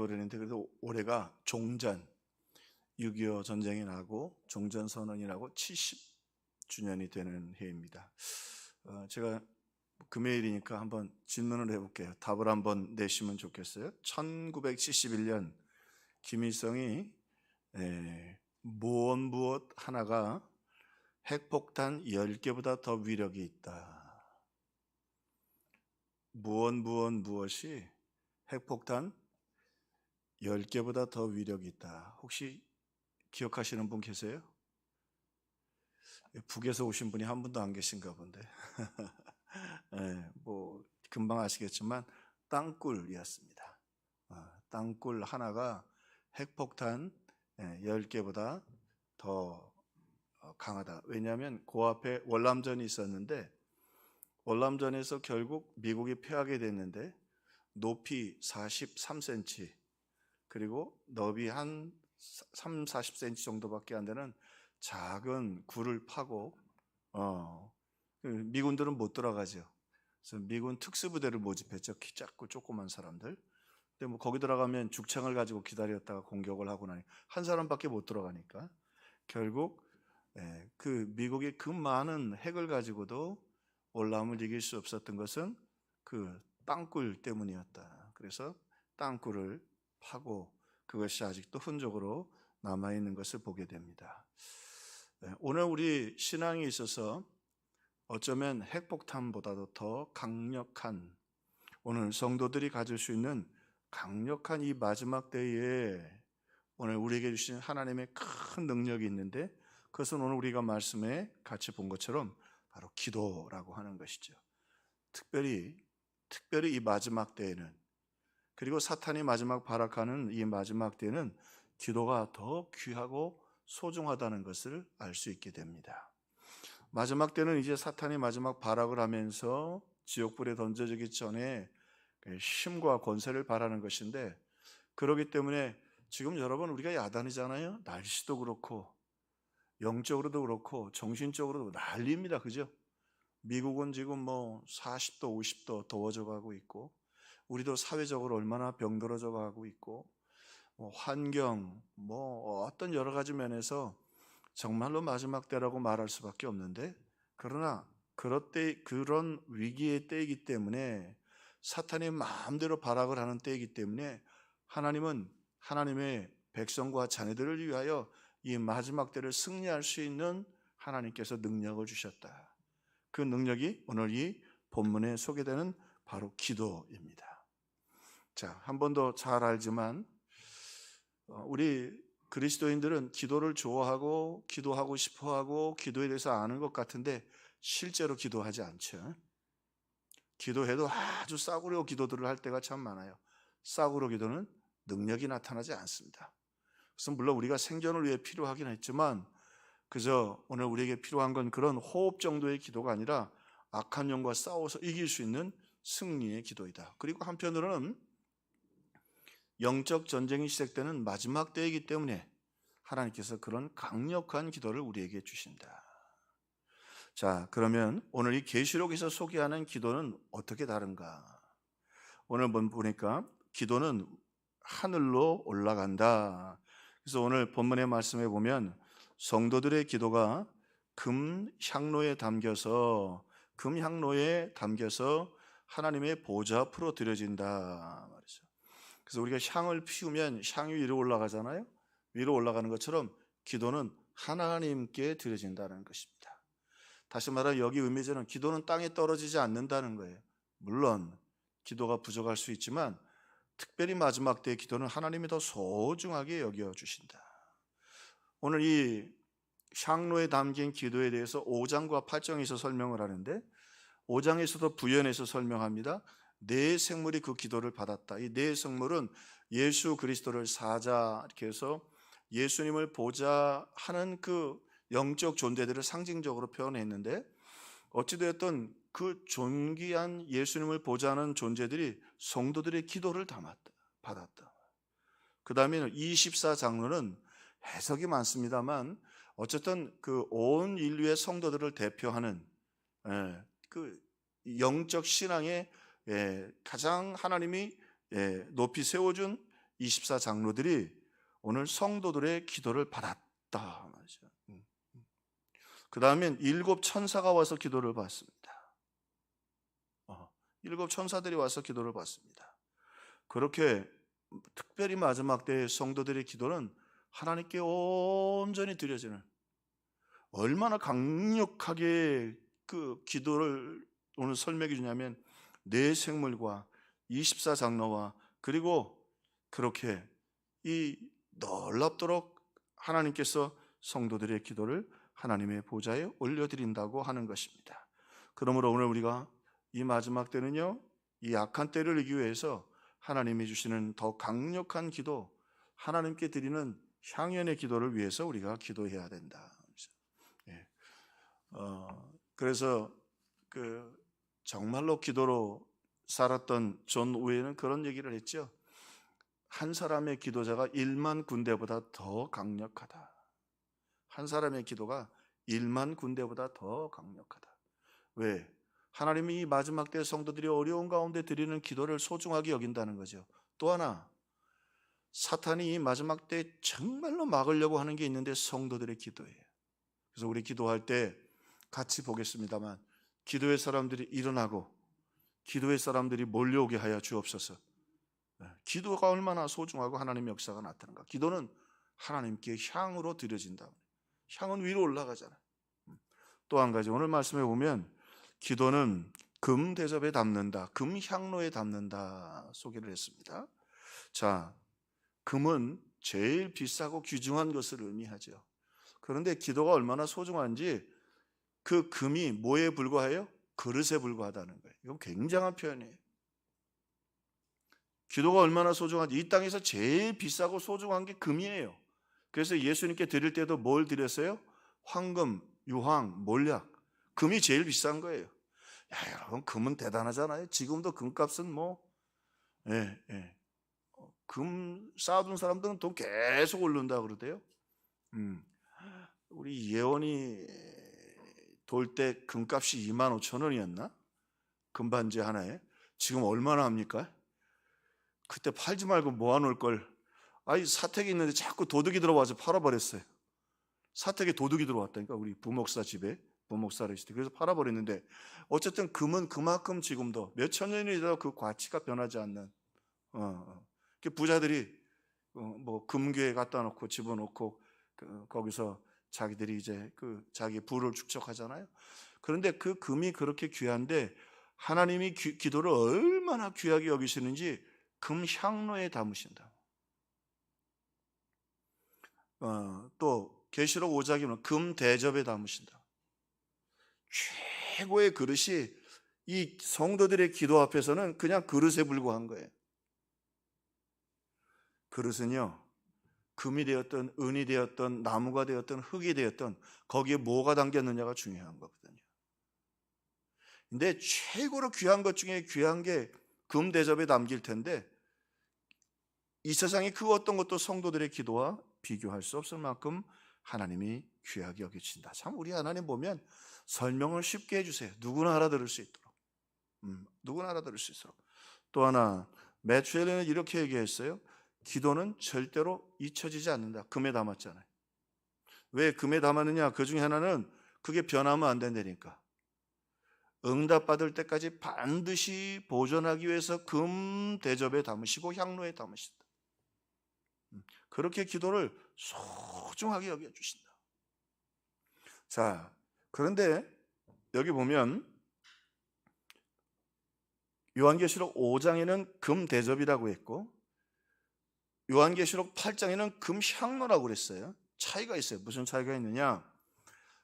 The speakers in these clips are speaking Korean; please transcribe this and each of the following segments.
올해인데 그래도 올해가 종전 6.25 전쟁이 나고 종전선언이라고 70주년이 되는 해입니다. 제가 금요일이니까 한번 질문을 해볼게요. 답을 한번 내시면 좋겠어요. 1971년 김일성이 무엇 하나가 핵폭탄 10개보다 더 위력이 있다. 무엇이 핵폭탄 10개보다 더 위력이 있다. 혹시 기억하시는 분 계세요? 북에서 오신 분이 한 분도 안 계신가 본데. 뭐 금방 아시겠지만 땅굴이었습니다. 땅굴 하나가 핵폭탄 10개보다 더 강하다. 왜냐하면 그 앞에 월남전이 있었는데 월남전에서 결국 미국이 패하게 됐는데 높이 43cm 그리고 너비 한 30-40cm 정도밖에 안 되는 작은 굴을 파고 미군들은 못 들어가죠. 그래서 미군 특수부대를 모집했죠. 키 작고 조그만 사람들. 근데 뭐 거기 들어가면 죽창을 가지고 기다렸다가 공격을 하고 나니 한 사람밖에 못 들어가니까 결국 그 미국의 그 많은 핵을 가지고도 월남을 이길 수 없었던 것은 그 땅굴 때문이었다. 그래서 땅굴을 파고 그것이 아직도 흔적으로 남아있는 것을 보게 됩니다. 오늘 우리 신앙에 있어서 어쩌면 핵폭탄보다도 더 강력한 오늘 성도들이 가질 수 있는 강력한 이 마지막 때에 오늘 우리에게 주신 하나님의 큰 능력이 있는데 그것은 오늘 우리가 말씀에 같이 본 것처럼 바로 기도라고 하는 것이죠. 특별히 이 마지막 때에는 그리고 사탄이 마지막 발악하는 이 마지막 때에는 기도가 더 귀하고 소중하다는 것을 알 수 있게 됩니다. 마지막 때는 이제 사탄이 마지막 발악을 하면서 지옥불에 던져지기 전에 힘과 권세를 발하는 것인데 그렇기 때문에 지금 여러분 우리가 야단이잖아요. 날씨도 그렇고 영적으로도 그렇고 정신적으로도 난리입니다. 그죠? 미국은 지금 뭐 40도 50도 더워져 가고 있고 우리도 사회적으로 얼마나 병들어져 가고 있고 환경 어떤 여러 가지 면에서 정말로 마지막 때라고 말할 수밖에 없는데 그러나 그런 위기의 때이기 때문에 사탄이 마음대로 발악을 하는 때이기 때문에 하나님은 하나님의 백성과 자녀들을 위하여 이 마지막 때를 승리할 수 있는 하나님께서 능력을 주셨다. 그 능력이 오늘 이 본문에 소개되는 바로 기도입니다. 자, 한 번 더 잘 알지만 우리 그리스도인들은 기도를 좋아하고 기도하고 싶어하고 기도에 대해서 아는 것 같은데 실제로 기도하지 않죠. 기도해도 아주 싸구려 기도들을 할 때가 참 많아요. 싸구려 기도는 능력이 나타나지 않습니다. 그래서 물론 우리가 생존을 위해 필요하긴 했지만 그저 오늘 우리에게 필요한 건 그런 호흡 정도의 기도가 아니라 악한 영과 싸워서 이길 수 있는 승리의 기도이다. 그리고 한편으로는 영적 전쟁이 시작되는 마지막 때이기 때문에 하나님께서 그런 강력한 기도를 우리에게 주신다. 자, 그러면 오늘 이 계시록에서 소개하는 기도는 어떻게 다른가? 오늘 보니까 기도는 하늘로 올라간다. 그래서 오늘 본문의 말씀에 보면 성도들의 기도가 금향로에 담겨서 하나님의 보좌 앞으로 드려진다 말이죠. 그래서 우리가 향을 피우면 향이 위로 올라가잖아요. 위로 올라가는 것처럼 기도는 하나님께 드려진다는 것입니다. 다시 말하면 여기 의미되는 기도는 땅에 떨어지지 않는다는 거예요. 물론 기도가 부족할 수 있지만 특별히 마지막 때의 기도는 하나님이 더 소중하게 여겨주신다. 오늘 이 향로에 담긴 기도에 대해서 5장과 8장에서 설명을 하는데 5장에서도 부연해서 설명합니다. 네 생물이 그 기도를 받았다. 이 네 생물은 예수 그리스도를 사자 이렇게 해서 예수님을 보좌하는 그 영적 존재들을 상징적으로 표현했는데 어찌되었든 그 존귀한 예수님을 보좌하는 존재들이 성도들의 기도를 받았다. 그 다음에는 24장로는 해석이 많습니다만 어쨌든 그 온 인류의 성도들을 대표하는 그 영적 신앙의 가장 하나님이 높이 세워준 24 장로들이 오늘 성도들의 기도를 받았다 말이죠. 그 다음엔 7 천사가 와서 기도를 받습니다. 7 천사들이 와서 기도를 받습니다. 그렇게 특별히 마지막 때의 성도들의 기도는 하나님께 온전히 드려지는, 얼마나 강력하게 그 기도를 오늘 설명해 주냐면 내 생물과 24 장로와 그리고 그렇게 이 놀랍도록 하나님께서 성도들의 기도를 하나님의 보좌에 올려드린다고 하는 것입니다. 그러므로 오늘 우리가 이 마지막 때는요, 이 악한 때를 이기기 위해서 하나님이 주시는 더 강력한 기도, 하나님께 드리는 향연의 기도를 위해서 우리가 기도해야 된다. 예. 그래서 정말로 기도로 살았던 존 우에는 그런 얘기를 했죠. 한 사람의 기도자가 1만 군대보다 더 강력하다. 한 사람의 기도가 1만 군대보다 더 강력하다. 왜? 하나님이 이 마지막 때 성도들이 어려운 가운데 드리는 기도를 소중하게 여긴다는 거죠. 또 하나, 사탄이 이 마지막 때 정말로 막으려고 하는 게 있는데 성도들의 기도예요. 그래서 우리 기도할 때 같이 보겠습니다만, 기도의 사람들이 일어나고 기도의 사람들이 몰려오게 하여 주옵소서. 기도가 얼마나 소중하고 하나님의 역사가 나타나는가. 기도는 하나님께 향으로 드려진다. 향은 위로 올라가잖아요. 또 한 가지, 오늘 말씀에 보면 기도는 금 대접에 담는다, 금 향로에 담는다 소개를 했습니다. 자, 금은 제일 비싸고 귀중한 것을 의미하죠. 그런데 기도가 얼마나 소중한지 그 금이 뭐에 불과해요? 그릇에 불과하다는 거예요. 이건 굉장한 표현이에요. 기도가 얼마나 소중한지, 이 땅에서 제일 비싸고 소중한 게 금이에요. 그래서 예수님께 드릴 때도 뭘 드렸어요? 황금, 유황, 몰약. 금이 제일 비싼 거예요. 야, 여러분, 금은 대단하잖아요. 지금도 금값은 금 쌓아둔 사람들은 돈 계속 오른다 그러대요. 우리 예원이 돌 때 금값이 25,000원이었나? 금반지 하나에. 지금 얼마나 합니까? 그때 팔지 말고 모아놓을 걸. 사택이 있는데 자꾸 도둑이 들어와서 팔아버렸어요. 사택에 도둑이 들어왔다니까, 우리 부목사 집에. 부목사를 있을 때. 그래서 팔아버렸는데, 어쨌든 금은 그만큼 지금도 몇천 년이 지나도 그 가치가 변하지 않는, 부자들이 금괴에 갖다 놓고 집어넣고 거기서 자기들이 이제 자기 부를 축적하잖아요. 그런데 그 금이 그렇게 귀한데 하나님이 기도를 얼마나 귀하게 여기시는지 금 향로에 담으신다. 또 계시록 5장에는 금 대접에 담으신다. 최고의 그릇이 이 성도들의 기도 앞에서는 그냥 그릇에 불과한 거예요. 그릇은요, 금이 되었던 은이 되었던 나무가 되었던 흙이 되었던 거기에 뭐가 담겼느냐가 중요한 거거든요. 근데 최고로 귀한 것 중에 귀한 게 금 대접에 담길 텐데 이 세상에 그 어떤 것도 성도들의 기도와 비교할 수 없을 만큼 하나님이 귀하게 여기신다. 참 우리 하나님 보면 설명을 쉽게 해주세요. 누구나 알아들을 수 있도록. 누구나 알아들을 수 있도록. 또 하나, 매튜 헬렌은 이렇게 얘기했어요. 기도는 절대로 잊혀지지 않는다. 금에 담았잖아요. 왜 금에 담았느냐? 그 중에 하나는 그게 변하면 안 된다니까. 응답받을 때까지 반드시 보존하기 위해서 금 대접에 담으시고 향로에 담으신다. 그렇게 기도를 소중하게 여겨주신다. 자, 그런데 여기 보면 요한계시록 5장에는 금 대접이라고 했고 요한계시록 8장에는 금 향로라고 그랬어요. 차이가 있어요. 무슨 차이가 있느냐?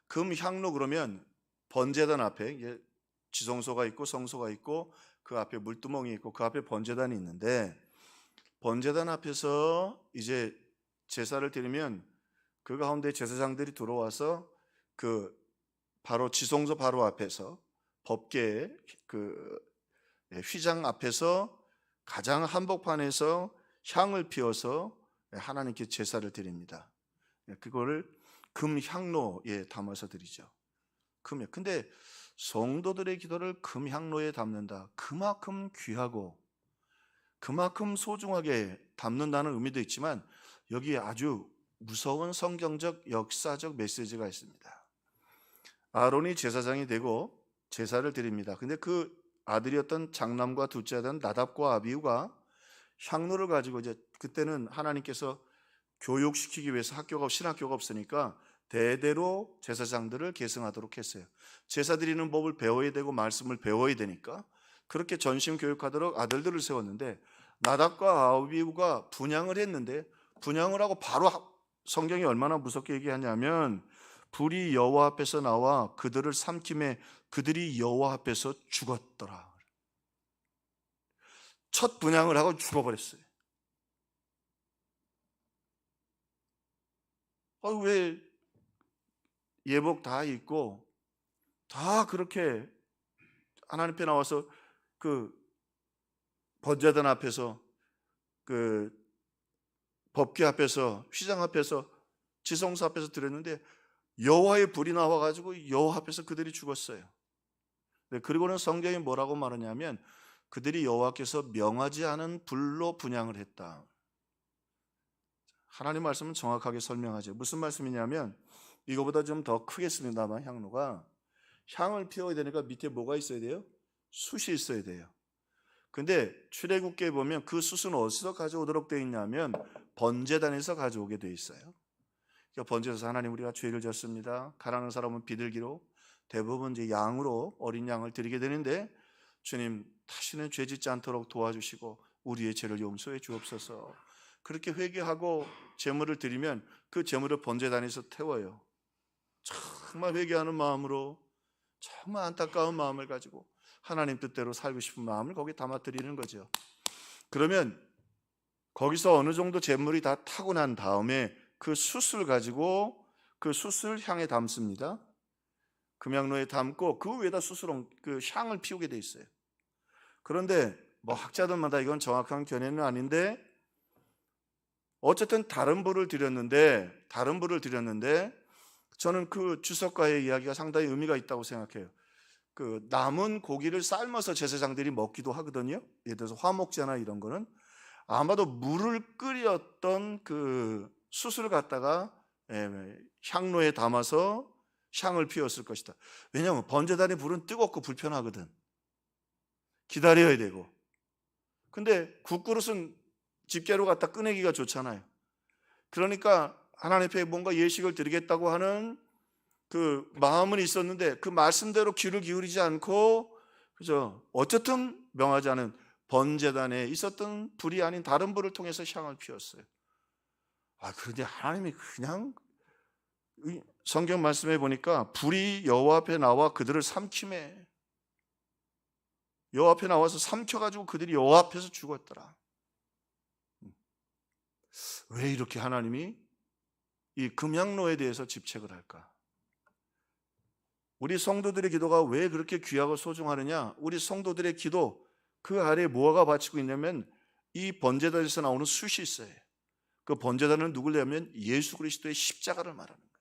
금 향로 그러면 번제단 앞에 이게 지성소가 있고 성소가 있고 그 앞에 물두멍이 있고 그 앞에 번제단이 있는데 번제단 앞에서 이제 제사를 드리면 그 가운데 제사장들이 들어와서 바로 지성소 바로 앞에서 법궤의 휘장 앞에서 가장 한복판에서 향을 피워서 하나님께 제사를 드립니다. 그거를 금향로에 담아서 드리죠. 근데 성도들의 기도를 금향로에 담는다. 그만큼 귀하고 그만큼 소중하게 담는다는 의미도 있지만 여기에 아주 무서운 성경적 역사적 메시지가 있습니다. 아론이 제사장이 되고 제사를 드립니다. 근데 그 아들이었던 장남과 둘째 아들 나답과 아비후가 향로를 가지고, 이제 그때는 하나님께서 교육시키기 위해서 신학교가 없으니까 대대로 제사장들을 계승하도록 했어요. 제사 드리는 법을 배워야 되고 말씀을 배워야 되니까 그렇게 전심 교육하도록 아들들을 세웠는데, 나답과 아비후가 분향을 했는데, 분향을 하고 바로 성경이 얼마나 무섭게 얘기하냐면, 불이 여호와 앞에서 나와 그들을 삼킴에 그들이 여호와 앞에서 죽었더라. 첫 분향을 하고 죽어버렸어요. 왜 예복 다 입고 다 그렇게 하나님 앞에 나와서 그 번제단 앞에서, 그 법궤 앞에서, 휘장 앞에서, 지성소 앞에서 드렸는데 여호와의 불이 나와가지고 여호와 앞에서 그들이 죽었어요. 그리고는 성경이 뭐라고 말하냐면, 그들이 여호와께서 명하지 않은 불로 분향을 했다. 하나님 말씀은 정확하게 설명하죠. 무슨 말씀이냐면, 이거보다 좀 더 크겠습니다만, 향로가 향을 피워야 되니까 밑에 뭐가 있어야 돼요? 숯이 있어야 돼요. 근데 출애굽기에 보면 그 숯은 어디서 가져오도록 되어 있냐면 번제단에서 가져오게 되어 있어요. 그러니까 번제에서 하나님, 우리가 죄를 졌습니다. 가난한 사람은 비둘기로, 대부분 이제 양으로, 어린 양을 드리게 되는데, 주님 다시는 죄 짓지 않도록 도와주시고 우리의 죄를 용서해 주옵소서. 그렇게 회개하고 제물을 드리면 그 제물을 번제단에서 태워요. 정말 회개하는 마음으로, 정말 안타까운 마음을 가지고 하나님 뜻대로 살고 싶은 마음을 거기에 담아 드리는 거죠. 그러면 거기서 어느 정도 제물이 다 타고 난 다음에 그 숯을 가지고 그 숯을 향에 담습니다. 금향로에 담고 그 위에다 그 향을 피우게 돼 있어요. 그런데 뭐 학자들마다 이건 정확한 견해는 아닌데, 어쨌든 다른 불을 드렸는데 저는 그 주석가의 이야기가 상당히 의미가 있다고 생각해요. 그 남은 고기를 삶아서 제사장들이 먹기도 하거든요. 예를 들어서 화목제나 이런 거는 아마도 물을 끓였던 그 숯을 갖다가 향로에 담아서 향을 피웠을 것이다. 왜냐하면 번제단의 불은 뜨겁고 불편하거든. 기다려야 되고. 근데 국그릇은 집게로 갖다 꺼내기가 좋잖아요. 그러니까 하나님 앞에 뭔가 예식을 드리겠다고 하는 그 마음은 있었는데 그 말씀대로 귀를 기울이지 않고, 그죠? 어쨌든 명하지 않은 번제단에 있었던 불이 아닌 다른 불을 통해서 향을 피웠어요. 그런데 하나님이 그냥, 성경 말씀에 보니까 불이 여호와 앞에 나와 그들을 삼킴에, 여호와 앞에 나와서 삼켜가지고 그들이 여호와 앞에서 죽었더라. 왜 이렇게 하나님이 이 금향로에 대해서 집착을 할까? 우리 성도들의 기도가 왜 그렇게 귀하고 소중하느냐? 우리 성도들의 기도, 그 아래에 뭐가 바치고 있냐면 이 번제단에서 나오는 숯이 있어요. 그 번제단은 누구냐면 예수 그리스도의 십자가를 말하는 거예요.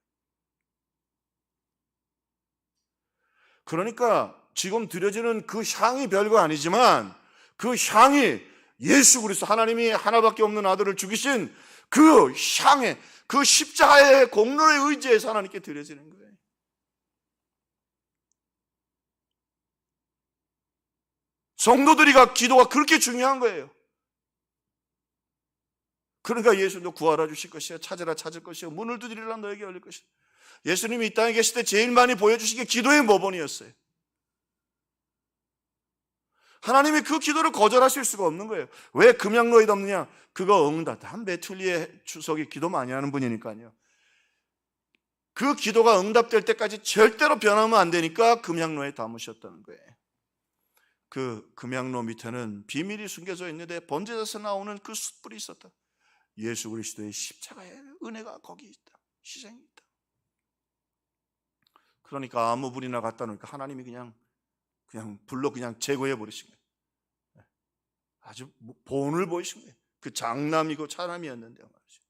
그러니까 지금 드려지는 그 향이 별거 아니지만 그 향이 예수 그리스도, 하나님이 하나밖에 없는 아들을 죽이신 그 향에, 그 십자가의 공로에 의지해서 하나님께 드려지는 거예요. 성도들이가 기도가 그렇게 중요한 거예요. 그러니까 예수님도 구하라 주실 것이요, 찾으라 찾을 것이요, 문을 두드리라 너에게 열릴 것이요. 예수님이 이 땅에 계실 때 제일 많이 보여주신 게 기도의 모본이었어요. 하나님이 그 기도를 거절하실 수가 없는 거예요. 왜 금향로에 담느냐? 그거 응답. 한 메툴리의 주석이 기도 많이 하는 분이니까요. 그 기도가 응답될 때까지 절대로 변하면 안 되니까 금향로에 담으셨다는 거예요. 그 금향로 밑에는 비밀이 숨겨져 있는데 번제에서 나오는 그 숯불이 있었다. 예수 그리스도의 십자가의 은혜가 거기 있다. 희생이 있다. 그러니까 아무 불이나 갖다 놓으니까 하나님이 그냥 불로 그냥 제거해 버리신 거예요. 아주 본을 보이신 거예요. 그 장남이고 차남이었는데 말이죠.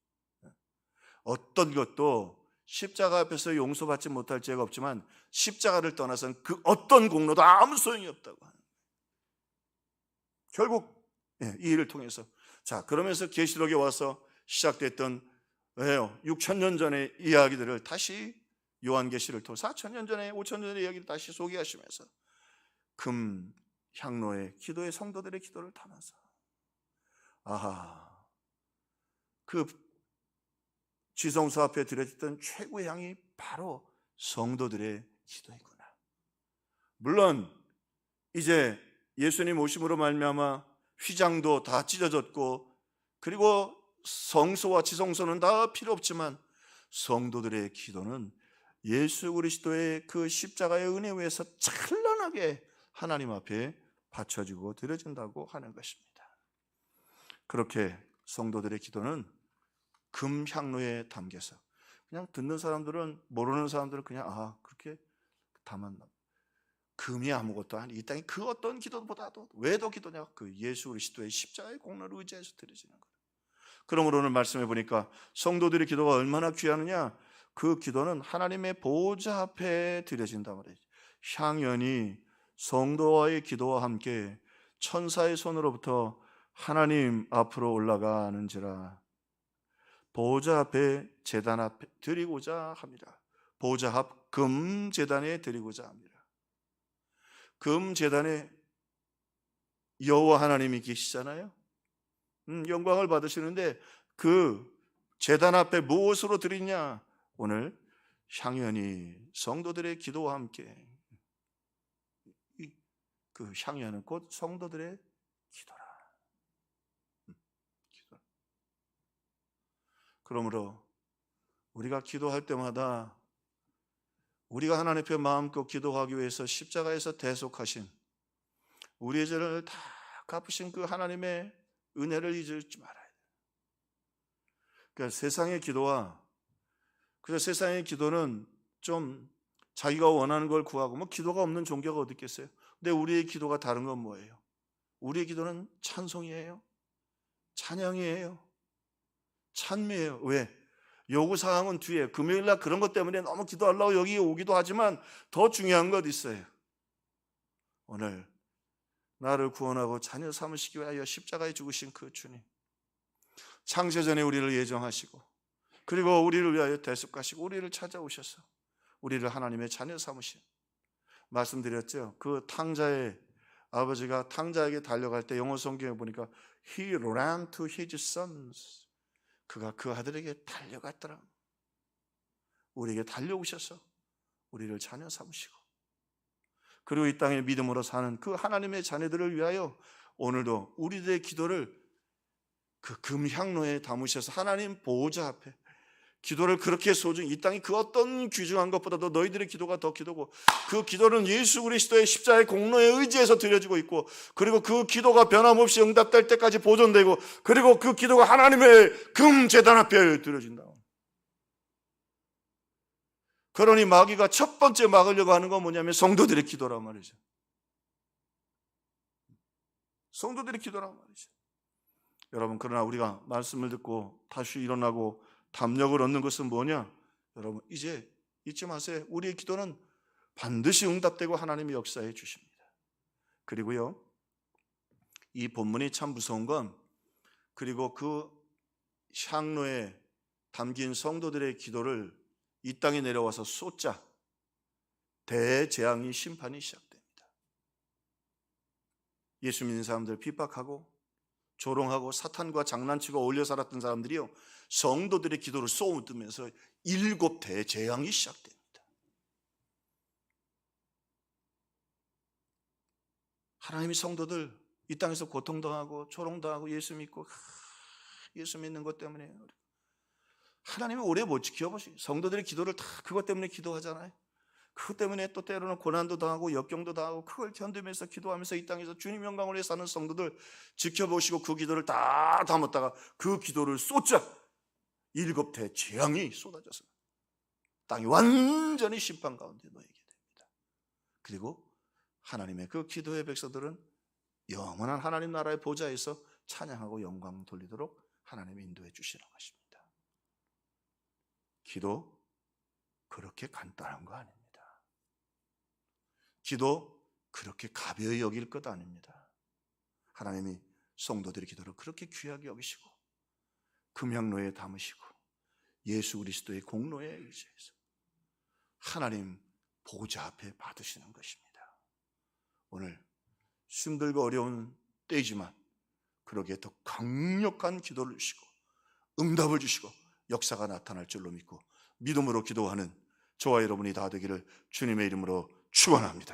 어떤 것도 십자가 앞에서 용서받지 못할 죄가 없지만 십자가를 떠나서는 그 어떤 공로도 아무 소용이 없다고 하는 거예요. 결국 이 일을 통해서. 자, 그러면서 계시록에 와서 시작됐던, 왜요? 6,000년 전의 이야기들을 다시 요한계시를 통해 4,000년 전에 5,000년 전의 이야기를 다시 소개하시면서 금 향로의 기도의 성도들의 기도를 담아서, 아하, 그 지성소 앞에 드려졌던 최고의 향이 바로 성도들의 기도이구나. 물론 이제 예수님 오심으로 말미암아 휘장도 다 찢어졌고, 그리고 성소와 지성소는 다 필요 없지만 성도들의 기도는 예수 그리스도의 그 십자가의 은혜 위에서 찬란하게 하나님 앞에 바쳐지고 드려진다고 하는 것입니다. 그렇게 성도들의 기도는 금향로에 담겨서, 그냥 듣는 사람들은, 모르는 사람들은 그냥 그렇게 담았나, 금이 아무것도 아니, 이 땅에 그 어떤 기도보다도 왜 더 기도냐, 그 예수 그리스도의 십자가의 공로를 의지해서 드려지는 거예요. 그러므로 오늘 말씀해 보니까 성도들의 기도가 얼마나 귀하느냐, 그 기도는 하나님의 보좌 앞에 드려진단 말이에요. 향연이 성도와의 기도와 함께 천사의 손으로부터 하나님 앞으로 올라가는지라, 보좌 앞에 제단 앞에 드리고자 합니다. 보좌 앞 금제단에 드리고자 합니다. 금제단에 여호와 하나님이 계시잖아요. 영광을 받으시는데 그 제단 앞에 무엇으로 드리냐? 오늘 향연이 성도들의 기도와 함께, 그 향연은 곧 성도들의 기도라. 기도. 그러므로 우리가 기도할 때마다 우리가 하나님 앞에 마음껏 기도하기 위해서 십자가에서 대속하신, 우리의 죄를 다 갚으신 그 하나님의 은혜를 잊지 말아야 돼요. 그러니까 세상의 기도와, 그래서 세상의 기도는 좀 자기가 원하는 걸 구하고, 기도가 없는 종교가 어디 있겠어요? 근데 우리의 기도가 다른 건 뭐예요? 우리의 기도는 찬송이에요, 찬양이에요, 찬미예요. 왜? 요구사항은 뒤에, 금요일날 그런 것 때문에 너무 기도하려고 여기 오기도 하지만 더 중요한 것 있어요. 오늘 나를 구원하고 자녀 삼으시기 위하여 십자가에 죽으신 그 주님, 창세전에 우리를 예정하시고, 그리고 우리를 위하여 대속하시고 우리를 찾아오셔서 우리를 하나님의 자녀 삼으신, 말씀드렸죠. 그 탕자의 아버지가 탕자에게 달려갈 때 영어 성경에 보니까 He ran to his sons, 그가 그 아들에게 달려갔더라. 우리에게 달려오셔서 우리를 자녀 삼으시고, 그리고 이 땅에 믿음으로 사는 그 하나님의 자녀들을 위하여 오늘도 우리들의 기도를 그 금향로에 담으셔서 하나님 보호자 앞에 기도를 그렇게 소중히, 이 땅이 그 어떤 귀중한 것보다도 너희들의 기도가 더 기도고, 그 기도는 예수 그리스도의 십자가의 공로에 의지해서 드려지고 있고, 그리고 그 기도가 변함없이 응답될 때까지 보존되고, 그리고 그 기도가 하나님의 금제단 앞에 드려진다. 그러니 마귀가 첫 번째 막으려고 하는 건 뭐냐면 성도들의 기도란 말이죠. 성도들의 기도란 말이죠. 여러분, 그러나 우리가 말씀을 듣고 다시 일어나고 담력을 얻는 것은 뭐냐? 여러분, 이제 잊지 마세요. 우리의 기도는 반드시 응답되고 하나님이 역사해 주십니다. 그리고요, 이 본문이 참 무서운 건, 그리고 그 향로에 담긴 성도들의 기도를 이 땅에 내려와서 쏟자 대재앙이, 심판이 시작됩니다. 예수 믿는 사람들 핍박하고 조롱하고 사탄과 장난치고 어울려 살았던 사람들이요, 성도들의 기도를 쏟으면서 7대 재앙이 시작됩니다. 하나님이 성도들 이 땅에서 고통당하고 조롱당하고 예수 믿고 예수 믿는 것 때문에 하나님이 오래 못 지켜보시고, 성도들의 기도를 다 그것 때문에 기도하잖아요. 그것 때문에 또 때로는 고난도 당하고 역경도 당하고 그걸 견디면서 기도하면서 이 땅에서 주님 영광을 위해 사는 성도들 지켜보시고 그 기도를 다 담았다가 그 기도를 쏟자 7대 재앙이 쏟아져서 땅이 완전히 심판 가운데 놓이게 됩니다. 그리고 하나님의 그 기도의 백성들은 영원한 하나님 나라의 보좌에서 찬양하고 영광 돌리도록 하나님이 인도해 주시는 것입니다. 기도 그렇게 간단한 거 아닙니다. 기도 그렇게 가벼이 여길 것 아닙니다. 하나님이 성도들의 기도를 그렇게 귀하게 여기시고 금향로에 담으시고 예수 그리스도의 공로에 의지해서 하나님 보좌 앞에 받으시는 것입니다. 오늘 힘들고 어려운 때이지만 그러기에 더 강력한 기도를 주시고 응답을 주시고 역사가 나타날 줄로 믿고 믿음으로 기도하는 저와 여러분이 다 되기를 주님의 이름으로 축원합니다.